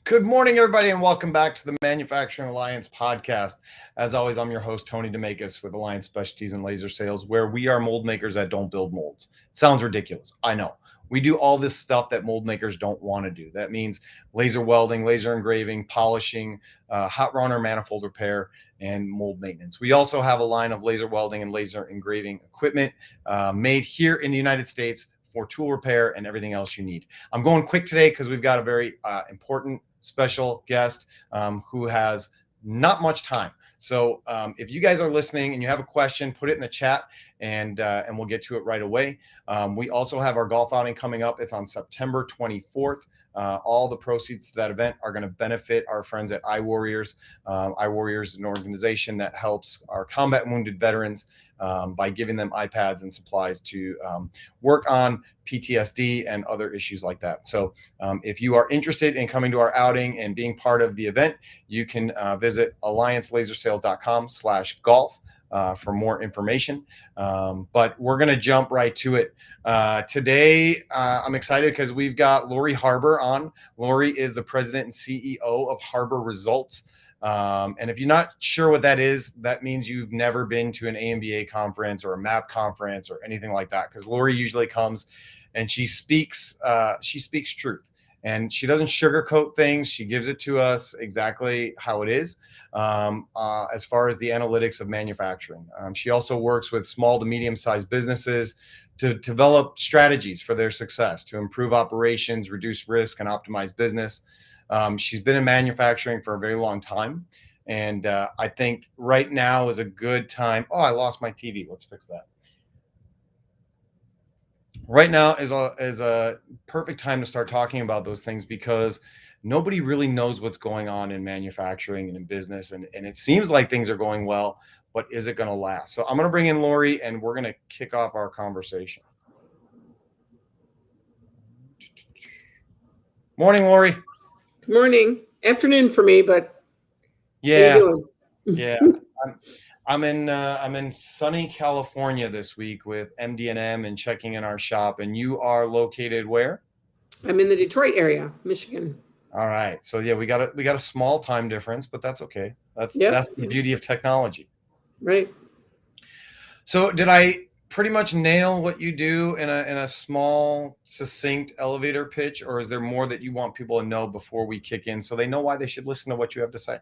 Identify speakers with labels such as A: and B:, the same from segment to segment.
A: Good morning, everybody, and welcome back to the Manufacturing Alliance podcast. As always, I'm your host, Tony DeMakis with Alliance Specialties in Laser Sales, where we are mold makers that don't build molds. Sounds ridiculous. I know. We do all this stuff that mold makers don't want to do. That means laser welding, laser engraving, polishing, hot runner, manifold repair, and mold maintenance. We also have a line of laser welding and laser engraving equipment made here in the United States for tool repair and everything else you need. I'm going quick today because we've got a very important special guest who has not much time. So if you guys are listening and you have a question, put it in the chat and we'll get to it right away. We also have our golf outing coming up. It's on September 24th. All the proceeds to that event are going to benefit our friends at iWarriors. iWarriors is an organization that helps our combat and wounded veterans by giving them iPads and supplies to work on PTSD and other issues like that. So if you are interested in coming to our outing and being part of the event, you can visit alliancelasersales.com/golf for more information. But we're going to jump right to it. Today, I'm excited because we've got Laurie Harbour on. Laurie is the president and CEO of Harbour Results. And if you're not sure what that is, that means you've never been to an AMBA conference or a MAP conference or anything like that. Because Laurie usually comes and she speaks truth, and she doesn't sugarcoat things. She gives it to us exactly how it is. As far as the analytics of manufacturing, she also works with small to medium-sized businesses to develop strategies for their success, to improve operations, reduce risk, and optimize business. She's been in manufacturing for a very long time. And I think right now is a good time. Oh, I lost my TV. Let's fix that. Right now is a perfect time to start talking about those things because nobody really knows what's going on in manufacturing and in business. And it seems like things are going well, but is it going to last? So I'm going to bring in Laurie and we're going to kick off our conversation. Morning, Laurie.
B: Good morning. Afternoon for me, but
A: yeah,
B: how you doing?
A: Yeah. I'm in sunny California this week with MD&M and checking in our shop. And you are located where?
B: I'm in the Detroit area, Michigan.
A: All right. So yeah, we got a small time difference, but that's okay. That's the beauty of technology.
B: Right.
A: So did I pretty much nail what you do in a small, succinct elevator pitch, or is there more that you want people to know before we kick in so they know why they should listen to what you have to say?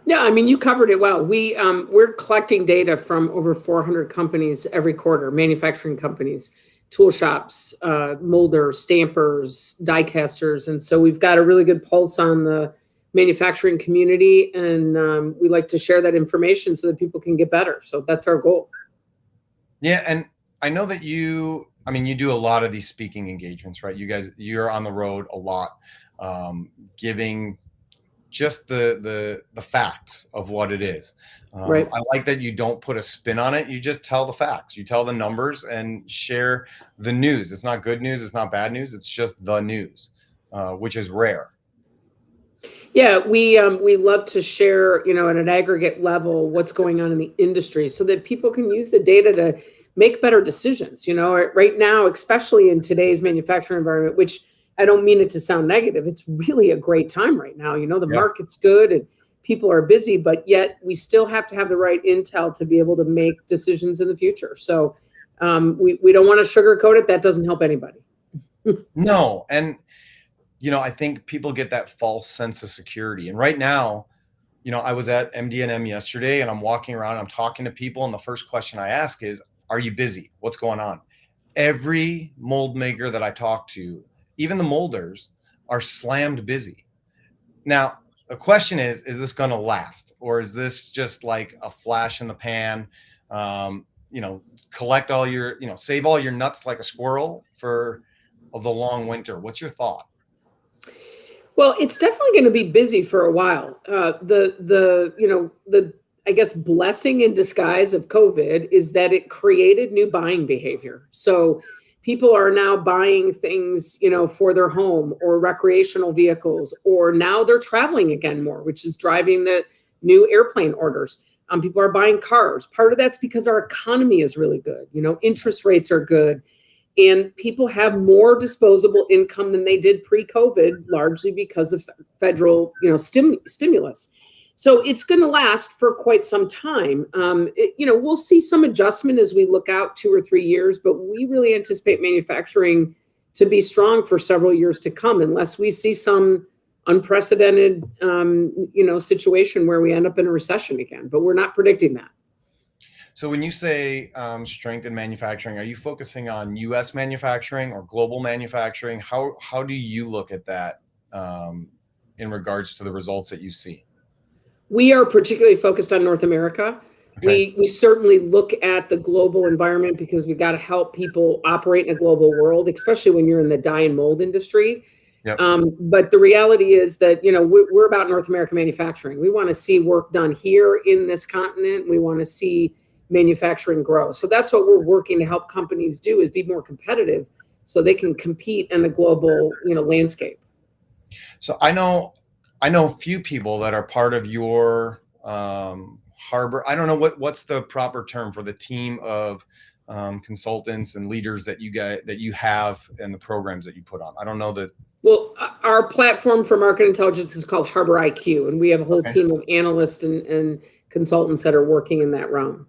B: No, I mean, you covered it well. We're collecting data from over 400 companies every quarter, manufacturing companies, tool shops, molders, stampers, die casters. And so we've got a really good pulse on the manufacturing community. And we like to share that information so that people can get better. So that's our goal.
A: Yeah. And I know that you do a lot of these speaking engagements, right? You're on the road a lot, giving just the facts of what it is.
B: Right.
A: I like that you don't put a spin on it. You just tell the facts. You tell the numbers and share the news. It's not good news. It's not bad news. It's just the news, which is rare.
B: Yeah, we love to share, at an aggregate level, what's going on in the industry so that people can use the data to make better decisions. Right now, especially in today's manufacturing environment, which I don't mean it to sound negative. It's really a great time right now. The market's good and people are busy, but yet we still have to have the right intel to be able to make decisions in the future. So we don't want to sugarcoat it. That doesn't help anybody.
A: No. And, I think people get that false sense of security. And right now, I was at MD&M yesterday and I'm walking around, I'm talking to people. And the first question I ask is, are you busy? What's going on? Every mold maker that I talk to, even the molders, are slammed busy. Now, the question is this going to last? Or is this just like a flash in the pan? Collect all your, save all your nuts like a squirrel for the long winter. What's your thought?
B: Well, it's definitely going to be busy for a while. I guess blessing in disguise of COVID is that it created new buying behavior. So people are now buying things, for their home or recreational vehicles, or now they're traveling again more, which is driving the new airplane orders. People are buying cars. Part of that's because our economy is really good. Interest rates are good. And people have more disposable income than they did pre-COVID, largely because of federal, stimulus. So it's going to last for quite some time. We'll see some adjustment as we look out 2 or 3 years, but we really anticipate manufacturing to be strong for several years to come, unless we see some unprecedented, situation where we end up in a recession again. But we're not predicting that.
A: So when you say strength in manufacturing, are you focusing on U.S. manufacturing or global manufacturing? How do you look at that in regards to the results that you see?
B: We are particularly focused on North America.
A: Okay.
B: We certainly look at the global environment because we've got to help people operate in a global world, especially when you're in the dye and mold industry.
A: Yep.
B: But the reality is that, we're about North American manufacturing. We want to see work done here in this continent. We want to see manufacturing grow. So that's what we're working to help companies do, is be more competitive so they can compete in a global, landscape.
A: So I know a few people that are part of your Harbour. I don't know what's the proper term for the team of consultants and leaders that you have and the programs that you put on. I don't know that.
B: Well, our platform for market intelligence is called Harbour IQ, and we have a whole team of analysts and consultants that are working in that realm.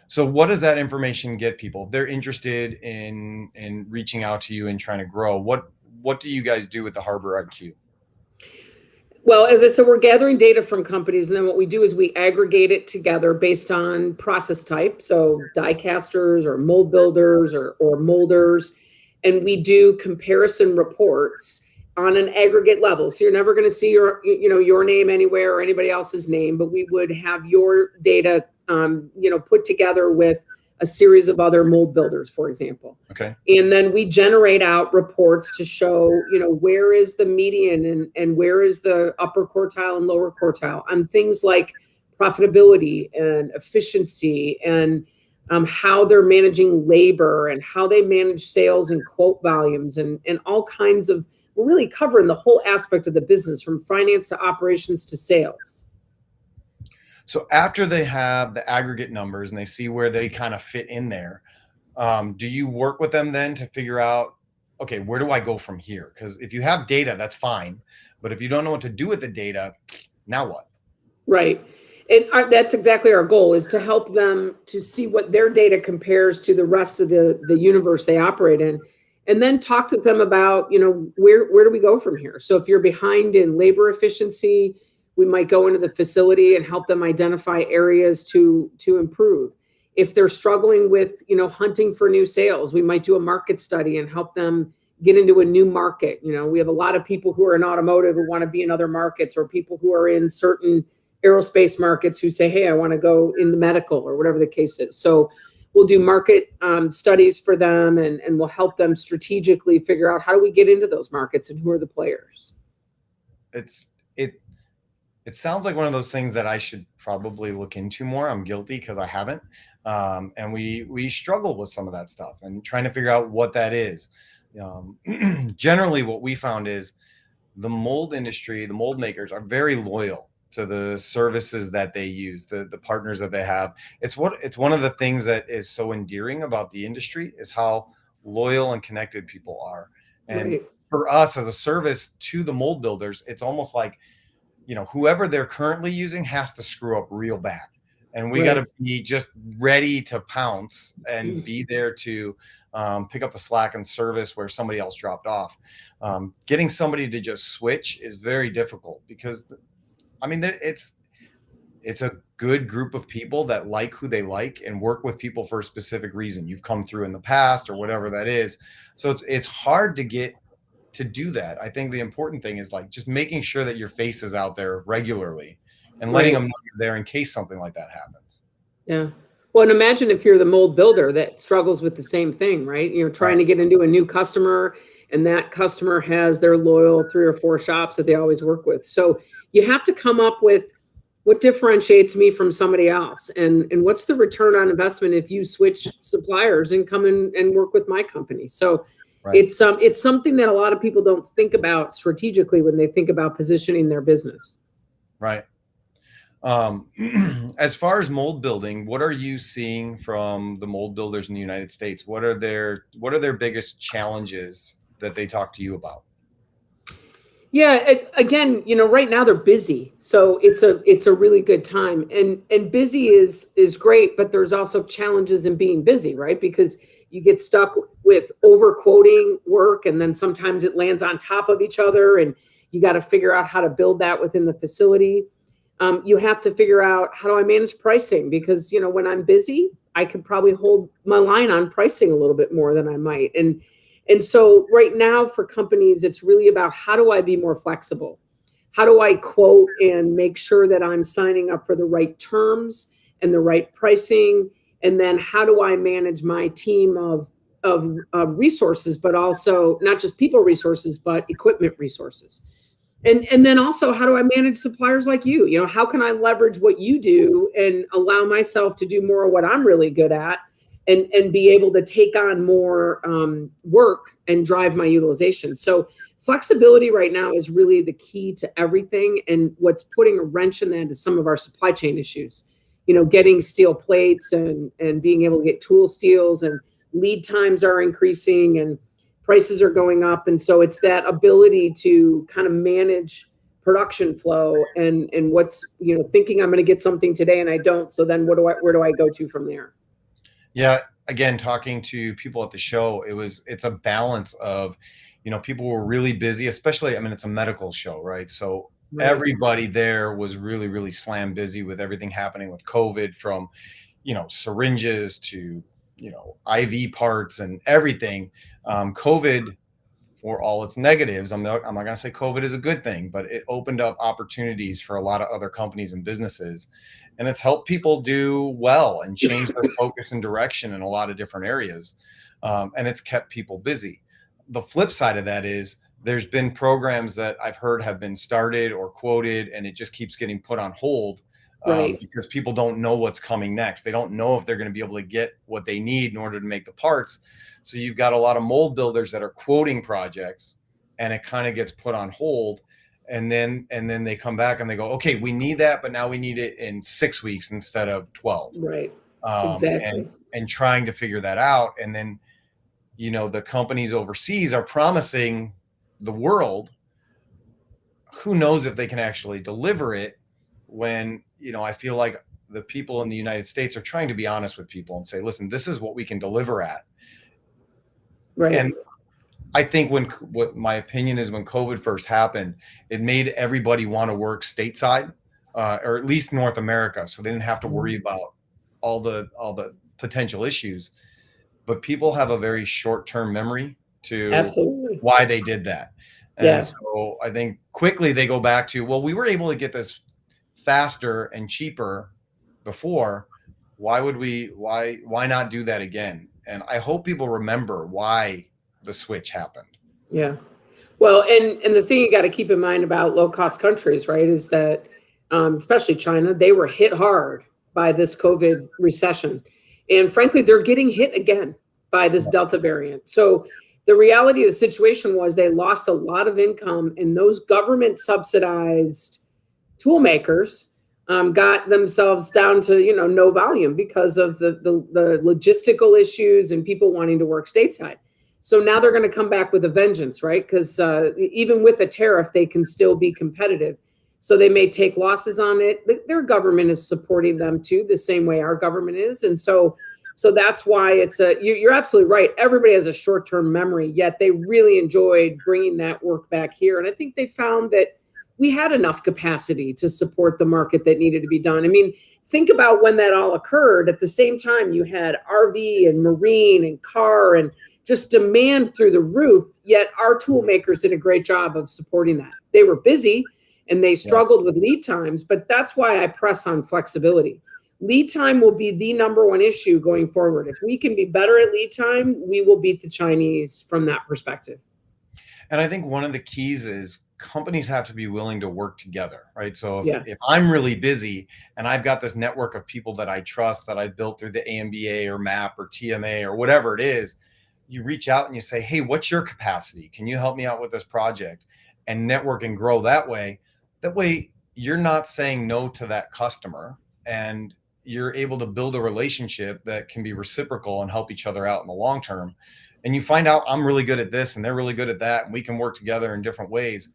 A: So what does that information get people? If they're interested in reaching out to you and trying to grow, what do you guys do with the Harbour IQ?
B: Well, as I said, we're gathering data from companies, and then what we do is we aggregate it together based on process type. So die casters or mold builders or molders, and we do comparison reports on an aggregate level. So you're never going to see your name anywhere or anybody else's name, but we would have your data, put together with a series of other mold builders, for example.
A: Okay.
B: And then we generate out reports to show, where is the median and where is the upper quartile and lower quartile on things like profitability and efficiency and how they're managing labor and how they manage sales and quote volumes and all kinds of, we're really covering the whole aspect of the business from finance to operations to sales.
A: So after they have the aggregate numbers and they see where they kind of fit in there, do you work with them then to figure out, okay, where do I go from here? Because if you have data, that's fine. But if you don't know what to do with the data, now what?
B: Right. And that's exactly our goal, is to help them to see what their data compares to the rest of the universe they operate in. And then talk to them about, where do we go from here? So if you're behind in labor efficiency, we might go into the facility and help them identify areas to improve. If they're struggling with, hunting for new sales, we might do a market study and help them get into a new market. We have a lot of people who are in automotive who want to be in other markets, or people who are in certain aerospace markets who say, hey, I want to go into medical, or whatever the case is. So we'll do market studies for them, and we'll help them strategically figure out, how do we get into those markets and who are the players?
A: It sounds like one of those things that I should probably look into more. I'm guilty because I haven't. And we struggle with some of that stuff and trying to figure out what that is. Generally, what we found is the mold industry, the mold makers are very loyal to the services that they use, the partners that they have. It's one of the things that is so endearing about the industry, is how loyal and connected people are. And
B: Right.
A: For us as a service to the mold builders, it's almost like, whoever they're currently using has to screw up real bad. And we got to be just ready to pounce and be there to pick up the slack and service where somebody else dropped off. Getting somebody to just switch is very difficult because, it's a good group of people that like who they like and work with people for a specific reason. You've come through in the past or whatever that is. So it's hard to get to do that. I think the important thing is just making sure that your face is out there regularly and letting them know you're there in case something like that happens.
B: Yeah. Well, and imagine if you're the mold builder that struggles with the same thing, right? You're trying to get into a new customer, and that customer has their loyal 3 or 4 shops that they always work with. So you have to come up with, what differentiates me from somebody else, and what's the return on investment if you switch suppliers and come in and work with my company. So it's something that a lot of people don't think about strategically when they think about positioning their business.
A: Right. As far as mold building, what are you seeing from the mold builders in the United States? What are their biggest challenges that they talk to you about?
B: Yeah, again, right now they're busy, so it's a really good time, and busy is great, but there's also challenges in being busy, right? Because you get stuck with over quoting work, and then sometimes it lands on top of each other, and you got to figure out how to build that within the facility. You have to figure out, how do I manage pricing? Because when I'm busy, I could probably hold my line on pricing a little bit more than I might, and so right now for companies, it's really about, how do I be more flexible? How do I quote and make sure that I'm signing up for the right terms and the right pricing? And then how do I manage my team of resources, but also not just people resources, but equipment resources? And then also, how do I manage suppliers like you? How can I leverage what you do and allow myself to do more of what I'm really good at, and be able to take on more work and drive my utilization? So flexibility right now is really the key to everything. And what's putting a wrench in that is some of our supply chain issues. Getting steel plates and being able to get tool steels, and lead times are increasing, and prices are going up. And so it's that ability to kind of manage production flow, and what's, thinking I'm going to get something today and I don't. So then where do I go to from there?
A: Yeah, again, talking to people at the show, it's a balance of, people were really busy, especially, I mean, it's a medical show, right? So
B: Right.
A: everybody there was really, really slam busy with everything happening with COVID, from, syringes to, IV parts and everything. COVID, for all its negatives, I'm not going to say COVID is a good thing, but it opened up opportunities for a lot of other companies and businesses, and it's helped people do well and change their focus and direction in a lot of different areas, and it's kept people busy. The flip side of that is, there's been programs that I've heard have been started or quoted, and it just keeps getting put on hold,
B: Right.
A: because people don't know what's coming next. They don't know if they're going to be able to get what they need in order to make the parts. So you've got a lot of mold builders that are quoting projects, and it kind of gets put on hold. And then they come back and they go, okay, we need that, but now we need it in 6 weeks instead of 12.
B: Right.
A: And
B: Exactly.
A: trying to figure that out. And then, the companies overseas are promising the world, who knows if they can actually deliver it, when, I feel like the people in the United States are trying to be honest with people and say, listen, this is what we can deliver at.
B: Right.
A: And I think what my opinion is, when COVID first happened, it made everybody want to work stateside, or at least North America, so they didn't have to worry about all the potential issues. But people have a very short-term memory to
B: Absolutely.
A: why they did that. And
B: Yeah.
A: so I think quickly they go back to, well, we were able to get this faster and cheaper before. Why not do that again? And I hope people remember why the switch happened.
B: Yeah. Well, and the thing you got to keep in mind about low cost countries, right, is that, especially China, they were hit hard by this COVID recession, and frankly, they're getting hit again by this Delta variant. So the reality of the situation was, they lost a lot of income, and those government subsidized tool makers got themselves down to, no volume, because of the logistical issues and people wanting to work stateside. So now they're going to come back with a vengeance, right? Because even with a tariff, they can still be competitive. So they may take losses on it. Their government is supporting them too, the same way our government is. And so that's why you're absolutely right. Everybody has a short-term memory, yet they really enjoyed bringing that work back here. And I think they found that we had enough capacity to support the market that needed to be done. I mean, think about when that all occurred. At the same time, you had RV and marine and car and just demand through the roof, yet our tool makers did a great job of supporting that. They were busy and they struggled with lead times, but that's why I press on flexibility. Lead time will be the number one issue going forward. If we can be better at lead time, we will beat the Chinese from that perspective.
A: And I think one of the keys is, companies have to be willing to work together, right? So if I'm really busy and I've got this network of people that I trust, that I've built through the AMBA or MAP or TMA or whatever it is, you reach out and you say, hey, what's your capacity? Can you help me out with this project? And network and grow that way. That way, you're not saying no to that customer, and you're able to build a relationship that can be reciprocal and help each other out in the long term. And you find out I'm really good at this and they're really good at that, and we can work together in different ways.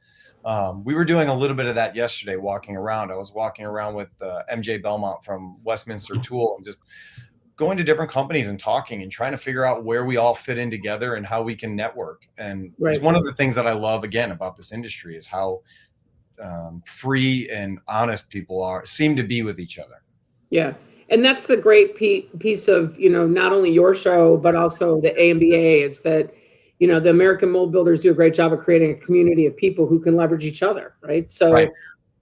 A: We were doing a little bit of that yesterday, walking around. I was walking around with MJ Belmont from Westminster Tool, and just going to different companies and talking and trying to figure out where we all fit in together and how we can network. And it's one of the things that I love, again, about this industry, is how free and honest people seem to be with each other.
B: Yeah. And that's the great piece of, not only your show, but also the AMBA, is that, the American Mold Builders do a great job of creating a community of people who can leverage each other. Right. So,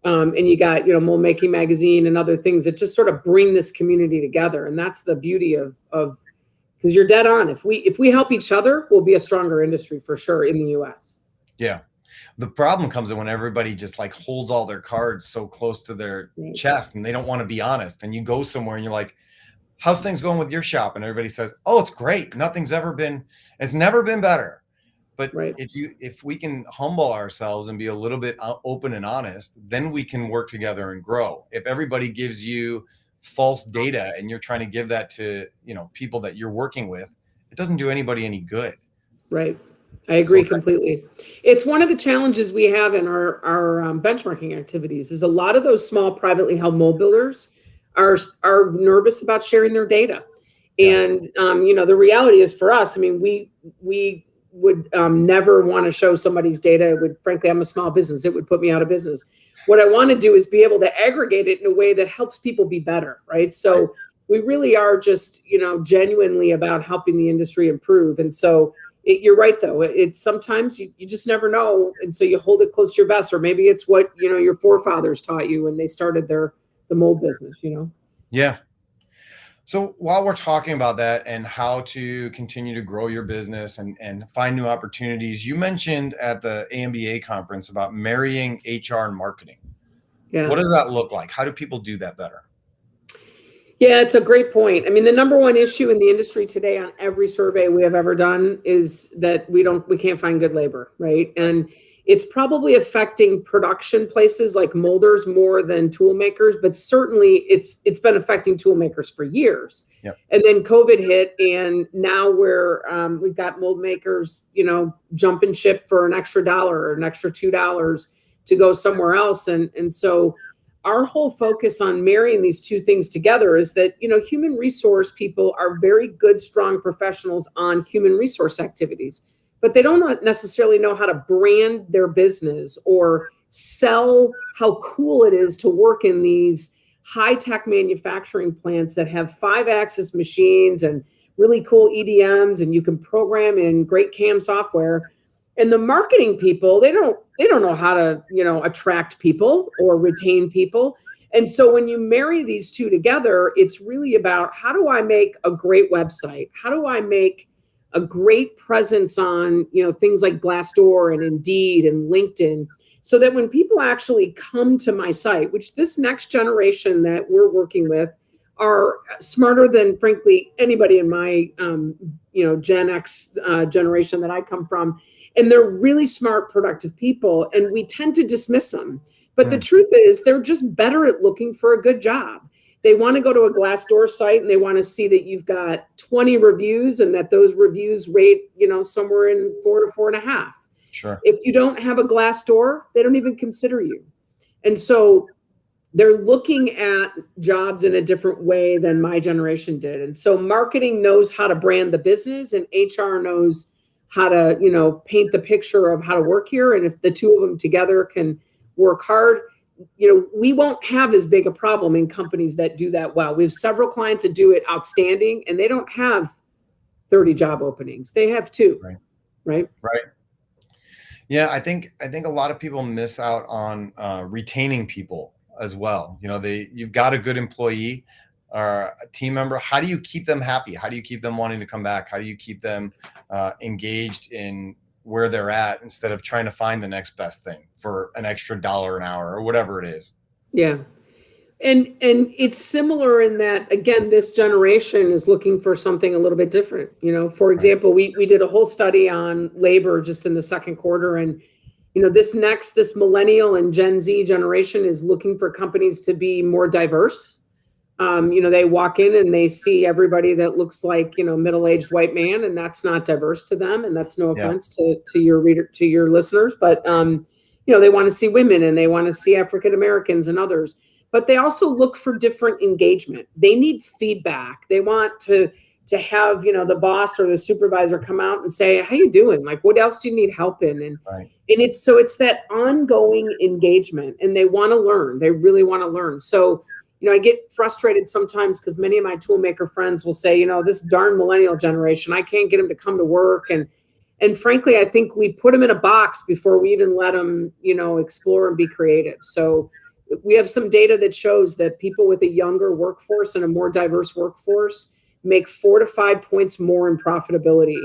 B: and you got, Mold Making Magazine and other things that just sort of bring this community together. And that's the beauty of, because you're dead on. If we help each other, we'll be a stronger industry for sure in the US.
A: Yeah. The problem comes in when everybody just like holds all their cards so close to their chest and they don't want to be honest. And you go somewhere and you're like, how's things going with your shop? And everybody says, oh, it's great. It's never been better. But if we can humble ourselves and be a little bit open and honest, then we can work together and grow. If everybody gives you false data and you're trying to give that to, people that you're working with, it doesn't do anybody any good.
B: Right. I agree completely. It's one of the challenges we have in our benchmarking activities, is a lot of those small privately held mold builders are nervous about sharing their data. And, the reality is, for us, I mean, we would never want to show somebody's data. It would, frankly, I'm a small business. It would put me out of business. What I want to do is be able to aggregate it in a way that helps people be better. Right. So we really are just, genuinely about helping the industry improve. And so you're right, though. It's sometimes you just never know. And so you hold it close to your vest, or maybe it's what, your forefathers taught you when they started the mold business,
A: Yeah. So while we're talking about that and how to continue to grow your business and find new opportunities, you mentioned at the AMBA conference about marrying HR and marketing. Yeah. What does that look like? How do people do that better?
B: Yeah, it's a great point. I mean, the number one issue in the industry today on every survey we have ever done is that we can't find good labor, right? And it's probably affecting production places like molders more than tool makers, but certainly it's been affecting tool makers for years. Yep. And then COVID hit, and now we've got mold makers, jumping ship for an extra $1 or an extra $2 to go somewhere else. And so our whole focus on marrying these two things together is that, human resource people are very good, strong professionals on human resource activities, but they don't necessarily know how to brand their business or sell how cool it is to work in these high-tech manufacturing plants that have 5-axis machines and really cool EDMs, and you can program in great CAM software. And the marketing people, they don't know how to, attract people or retain people. And so when you marry these two together, it's really about, how do I make a great website? How do I make a great presence on, things like Glassdoor and Indeed and LinkedIn, so that when people actually come to my site, which this next generation that we're working with are smarter than, frankly, anybody in my, Gen X generation that I come from. And they're really smart, productive people, and we tend to dismiss them. But the truth is, they're just better at looking for a good job. They want to go to a Glassdoor site and they want to see that you've got 20 reviews and that those reviews rate, somewhere in 4 to 4.5.
A: Sure.
B: If you don't have a Glassdoor, they don't even consider you. And so they're looking at jobs in a different way than my generation did. And so marketing knows how to brand the business, and HR knows how to, paint the picture of how to work here. And if the two of them together can work hard, we won't have as big a problem in companies that do that well. We have several clients that do it outstanding, and they don't have 30 job openings. They have 2, right?
A: Yeah, I think a lot of people miss out on retaining people as well. You've got a good employee or a team member. How do you keep them happy? How do you keep them wanting to come back? How do you keep them engaged in where they're at, instead of trying to find the next best thing for an extra $1 an hour or whatever it is?
B: Yeah. And it's similar in that, again, this generation is looking for something a little bit different. For example, we did a whole study on labor just in the second quarter, and this millennial and Gen Z generation is looking for companies to be more diverse. They walk in and they see everybody that looks like, middle-aged white man, and that's not diverse to them. And that's no offense to your listeners, but, they want to see women and they want to see African Americans and others, but they also look for different engagement. They need feedback. They want to have, the boss or the supervisor come out and say, how you doing? Like, what else do you need help in? And,
A: Right.
B: and it's that ongoing engagement, and they want to learn. They really want to learn. So, I get frustrated sometimes because many of my toolmaker friends will say, this darn millennial generation, I can't get them to come to work. And frankly, I think we put them in a box before we even let them, explore and be creative. So we have some data that shows that people with a younger workforce and a more diverse workforce make 4 to 5 points more in profitability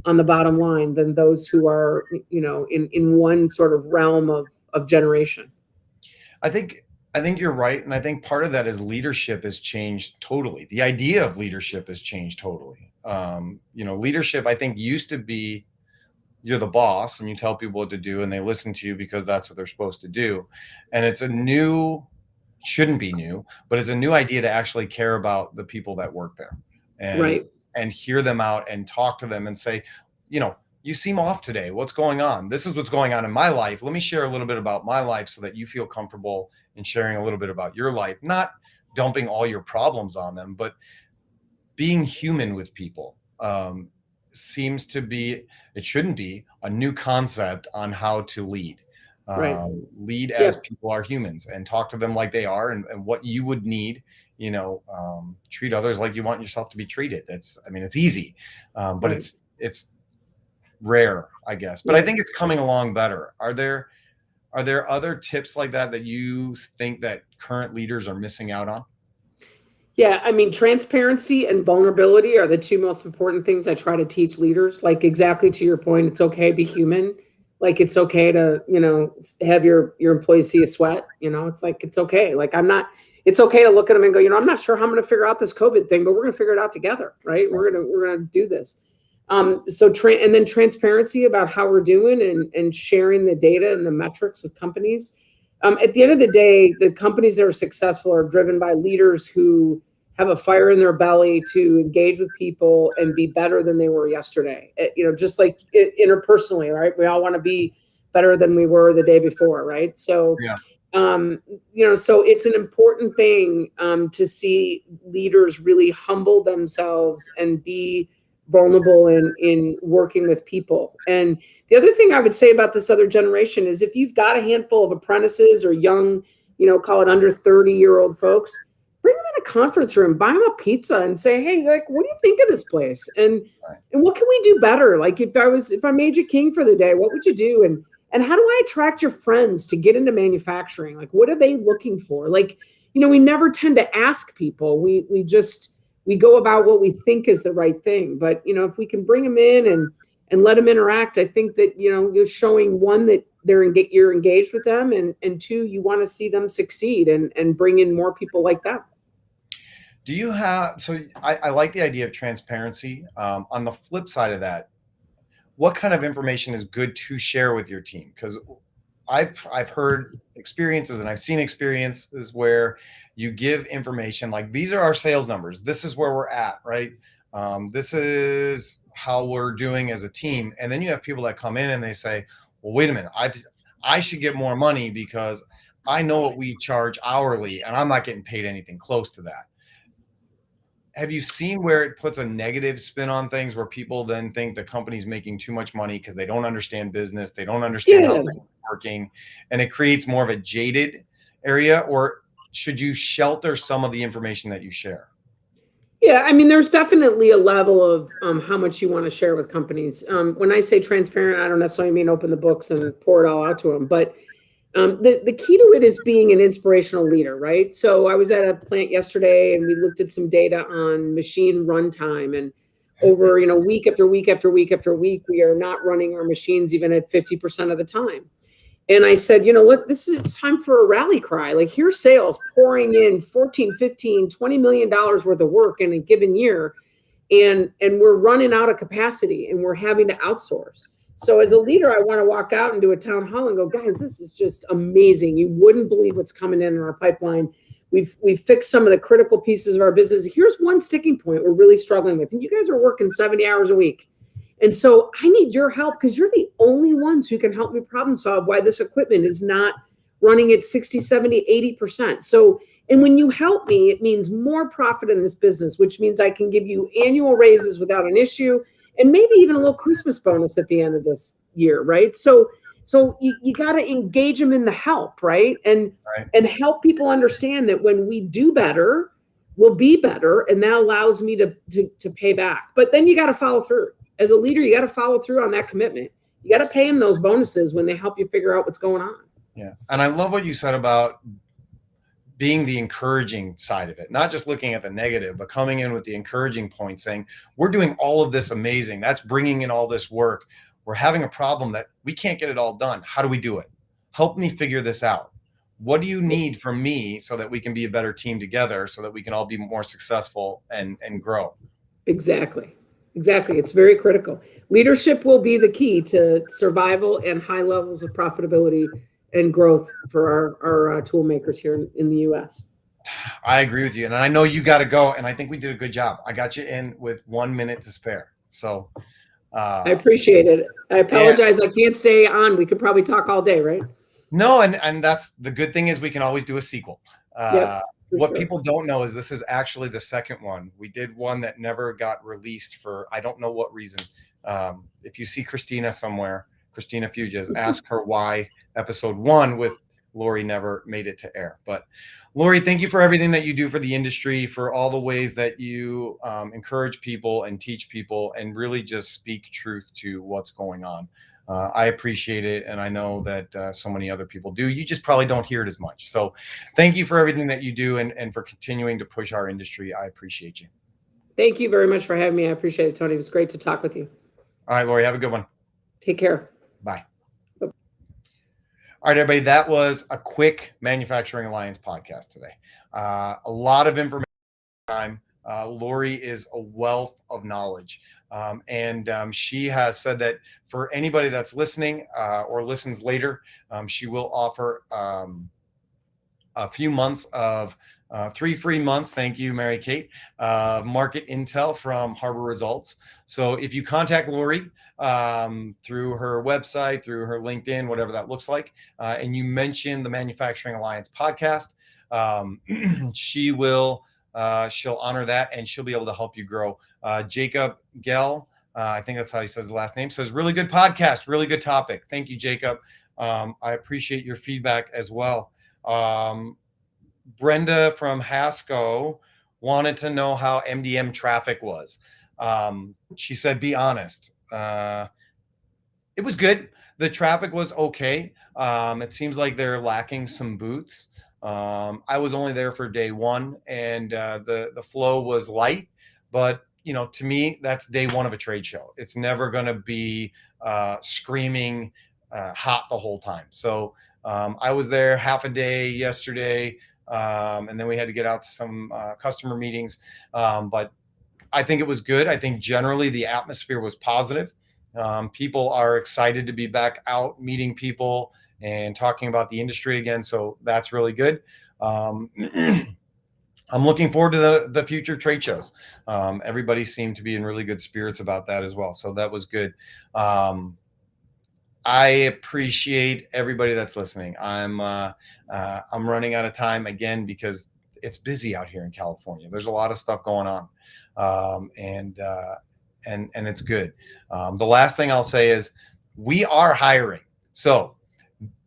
B: on the bottom line than those who are, in one sort of realm of generation.
A: I think you're right. And I think part of that is leadership has changed totally. The idea of leadership has changed totally. Leadership, I think, used to be you're the boss and you tell people what to do and they listen to you because that's what they're supposed to do. And shouldn't be new, but it's a new idea to actually care about the people that work there and hear them out and talk to them and say, you seem off today. What's going on? This is what's going on in my life. Let me share a little bit about my life so that you feel comfortable in sharing a little bit about your life, not dumping all your problems on them, but being human with people. Seems to be, it shouldn't be a new concept on how to lead. Lead as people are humans and talk to them like they are and what you would need, treat others like you want yourself to be treated. It's easy, but it's rare, I guess, but I think it's coming along better. Are there other tips like that you think that current leaders are missing out on?
B: Yeah, transparency and vulnerability are the two most important things I try to teach leaders. Like, exactly to your point, it's okay to be human. Like, it's okay to, have your employees see a sweat. It's like, it's okay. Like, it's okay to look at them and go, I'm not sure how I'm going to figure out this COVID thing, but we're going to figure it out together, right? We're going to do this. And then transparency about how we're doing and sharing the data and the metrics with companies. At the end of the day, the companies that are successful are driven by leaders who have a fire in their belly to engage with people and be better than they were yesterday. Just like interpersonally, right? We all want to be better than we were the day before, right? So, so it's an important thing to see leaders really humble themselves and be vulnerable in working with people. And the other thing I would say about this other generation is if you've got a handful of apprentices or young, call it under 30-year-old folks, bring them in a conference room, buy them a pizza and say, hey, like, what do you think of this place? And what can we do better? Like, if I made you king for the day, what would you do? And how do I attract your friends to get into manufacturing? Like, what are they looking for? Like, we never tend to ask people. We go about what we think is the right thing. But, if we can bring them in and let them interact, I think that, you're showing, one, that you're engaged with them, and two, you want to see them succeed and bring in more people like that.
A: Do you have, so I like the idea of transparency. On the flip side of that, what kind of information is good to share with your team? Because I've heard experiences and I've seen experiences where you give information like, these are our sales numbers. This is where we're at, right? This is how we're doing as a team. And then you have people that come in and they say, well, wait a minute, I should get more money because I know what we charge hourly and I'm not getting paid anything close to that. Have you seen where it puts a negative spin on things, where people then think the company's making too much money because they don't understand business, they don't understand how things are working, and it creates more of a jaded area? Or should you shelter some of the information that you share?
B: Yeah, there's definitely a level of how much you want to share with companies. When I say transparent, I don't necessarily mean open the books and pour it all out to them, but the key to it is being an inspirational leader, right? So I was at a plant yesterday and we looked at some data on machine runtime, and over, week after week after week after week, we are not running our machines even at 50% of the time. And I said, look, it's time for a rally cry. Like, here's sales pouring in 14, 15, $20 million worth of work in a given year. And we're running out of capacity and we're having to outsource. So as a leader, I want to walk out and do a town hall and go, guys, this is just amazing. You wouldn't believe what's coming in our pipeline. We've fixed some of the critical pieces of our business. Here's one sticking point we're really struggling with. And you guys are working 70 hours a week. And so I need your help because you're the only ones who can help me problem solve why this equipment is not running at 60, 70, 80%. So, and when you help me, it means more profit in this business, which means I can give you annual raises without an issue and maybe even a little Christmas bonus at the end of this year, right? So you got to engage them in the help, right? And help people understand that when we do better, we'll be better, and that allows me to pay back. But then you got to follow through. As a leader, you got to follow through on that commitment. You got to pay them those bonuses when they help you figure out what's going on.
A: Yeah, and I love what you said about being the encouraging side of it, not just looking at the negative, but coming in with the encouraging point, saying, we're doing all of this amazing. That's bringing in all this work. We're having a problem that we can't get it all done. How do we do it? Help me figure this out. What do you need from me so that we can be a better team together, so that we can all be more successful and grow?
B: Exactly. It's very critical. Leadership will be the key to survival and high levels of profitability and growth for our tool makers here in the U.S.
A: I agree with you. And I know you got to go. And I think we did a good job. I got you in with 1 minute to spare. So
B: I appreciate it. I apologize. I can't stay on. We could probably talk all day, right?
A: No. And that's the good thing, is we can always do a sequel. What
B: sure.
A: people don't know is this is actually the second one. We did one that never got released for, I don't know what reason. If you see Christina somewhere, Christina Fuges, ask her why episode 1 with Laurie never made it to air. But Laurie, thank you for everything that you do for the industry, for all the ways that you encourage people and teach people and really just speak truth to what's going on. I appreciate it. And I know that so many other people do. You just probably don't hear it as much. So thank you for everything that you do and for continuing to push our industry. I appreciate you.
B: Thank you very much for having me. I appreciate it, Tony. It was great to talk with you.
A: All right, Laurie, have a good one.
B: Take care.
A: Bye. All right, everybody. That was a quick Manufacturing Alliance podcast today. A lot of information. Laurie is a wealth of knowledge. And she has said that for anybody that's listening or listens later, she will offer a few months of 3 free months. Thank you, Mary Kate. Market intel from Harbour Results. So if you contact Laurie through her website, through her LinkedIn, whatever that looks like, and you mention the Manufacturing Alliance podcast, she will. She'll honor that, and she'll be able to help you grow. Jacob Gell, I think that's how he says the last name, says, really good podcast, really good topic. Thank you, Jacob. I appreciate your feedback as well. Brenda from Hasco wanted to know how MDM traffic was. She said, be honest. It was good. The traffic was okay. It seems like they're lacking some booths. I was only there for day 1, and the flow was light, but to me, that's day 1 of a trade show. It's never going to be screaming hot the whole time. So I was there half a day yesterday, and then we had to get out to some customer meetings. But I think it was good. I think generally the atmosphere was positive. People are excited to be back out meeting people and talking about the industry again. So that's really good. I'm looking forward to the future trade shows. Everybody seemed to be in really good spirits about that as well. So that was good. I appreciate everybody that's listening. I'm running out of time again because it's busy out here in California. There's a lot of stuff going on, and it's good. The last thing I'll say is we are hiring. So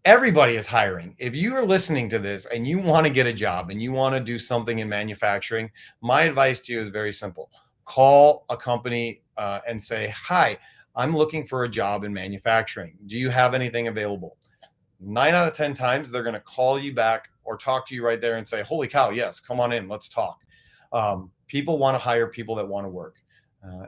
A: everybody is hiring. If you are listening to this and you want to get a job and you want to do something in manufacturing, my advice to you is very simple. Call a company and say, hi, I'm looking for a job in manufacturing. Do you have anything available? 9 out of 10 times, they're going to call you back or talk to you right there and say, holy cow, yes, come on in, let's talk. People want to hire people that want to work.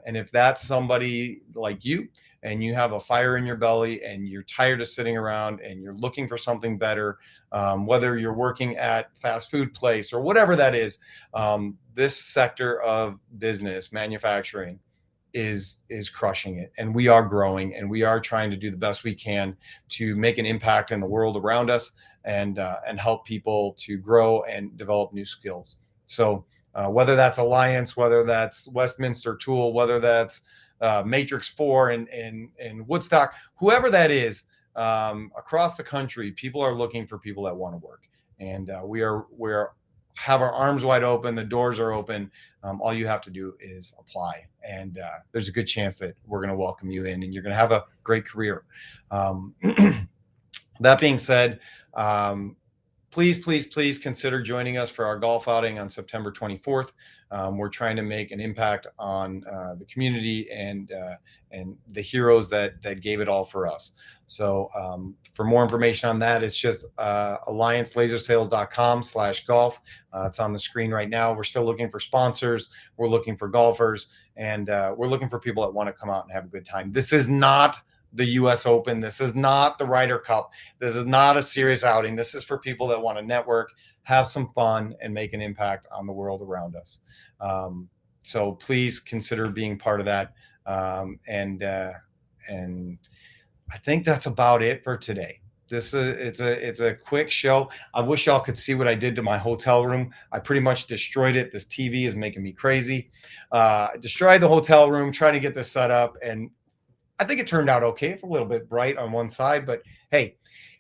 A: And if that's somebody like you, and you have a fire in your belly and you're tired of sitting around and you're looking for something better, whether you're working at fast food place or whatever that is, this sector of business, manufacturing, is crushing it, and we are growing, and we are trying to do the best we can to make an impact in the world around us, and help people to grow and develop new skills. So whether that's Alliance, whether that's Westminster Tool, whether that's Matrix 4 in Woodstock, whoever that is, across the country, people are looking for people that want to work, and we're have our arms wide open. The doors are open. All you have to do is apply, and there's a good chance that we're going to welcome you in, and you're going to have a great career. That being said, please consider joining us for our golf outing on September 24th. We're trying to make an impact on the community and the heroes that gave it all for us. So for more information on that, it's just alliancelasersales.com/golf. It's on the screen right now. We're still looking for sponsors. We're looking for golfers, and we're looking for people that want to come out and have a good time. This is not the US Open. This is not the Ryder Cup. This is not a serious outing. This is for people that want to network, have some fun, and make an impact on the world around us. So please consider being part of that. And I think that's about it for today. It's a quick show. I wish y'all could see what I did to my hotel room. I pretty much destroyed it. This TV is making me crazy. I destroyed the hotel room trying to get this set up, and I think it turned out okay. It's a little bit bright on one side, but hey,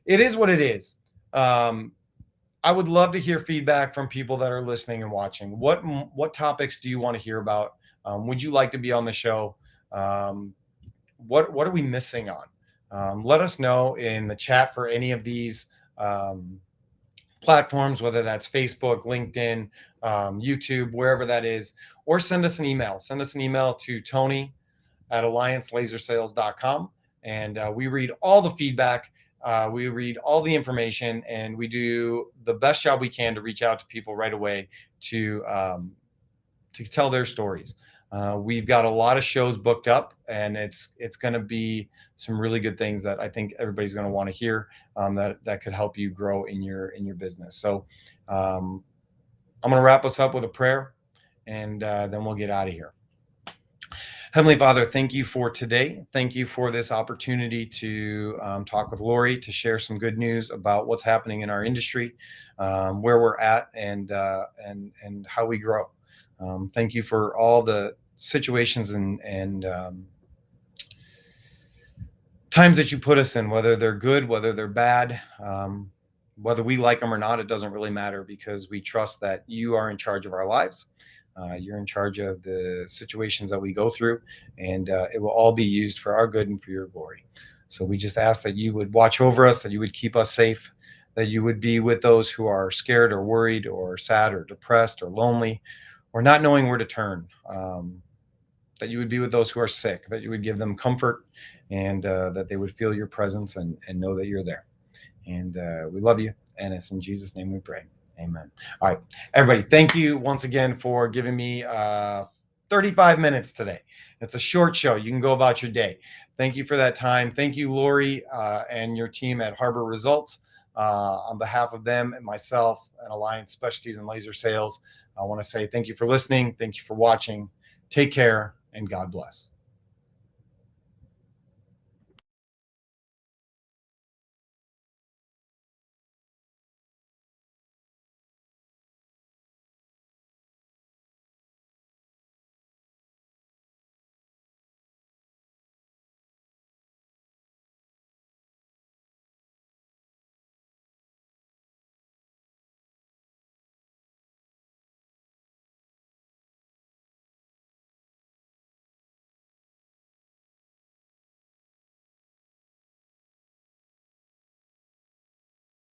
A: it is what it is. I would love to hear feedback from people that are listening and watching. What topics do you want to hear about? Would you like to be on the show? What are we missing on? Let us know in the chat for any of these platforms, whether that's Facebook, LinkedIn, YouTube, wherever that is, or send us an email. Send us an email to Tony@alliancelasersales.com, and we read all the feedback. We read all the information, and we do the best job we can to reach out to people right away to tell their stories. We've got a lot of shows booked up, and it's going to be some really good things that I think everybody's going to want to hear, that could help you grow in your business. So I'm going to wrap us up with a prayer, and then we'll get out of here. Heavenly Father, thank you for today. Thank you for this opportunity to talk with Laurie, to share some good news about what's happening in our industry, where we're at, and how we grow. Thank you for all the situations and times that you put us in, whether they're good, whether they're bad, whether we like them or not. It doesn't really matter, because we trust that you are in charge of our lives. You're in charge of the situations that we go through, and it will all be used for our good and for your glory. So we just ask that you would watch over us, that you would keep us safe, that you would be with those who are scared or worried or sad or depressed or lonely or not knowing where to turn, that you would be with those who are sick, that you would give them comfort, and that they would feel your presence and know that you're there. And we love you, and it's in Jesus' name we pray. Amen. All right, everybody, thank you once again for giving me 35 minutes today. It's a short show. You can go about your day. Thank you for that time. Thank you, Laurie, and your team at Harbour Results. On behalf of them and myself and Alliance Specialties and Laser Sales, I want to say thank you for listening. Thank you for watching. Take care, and God bless.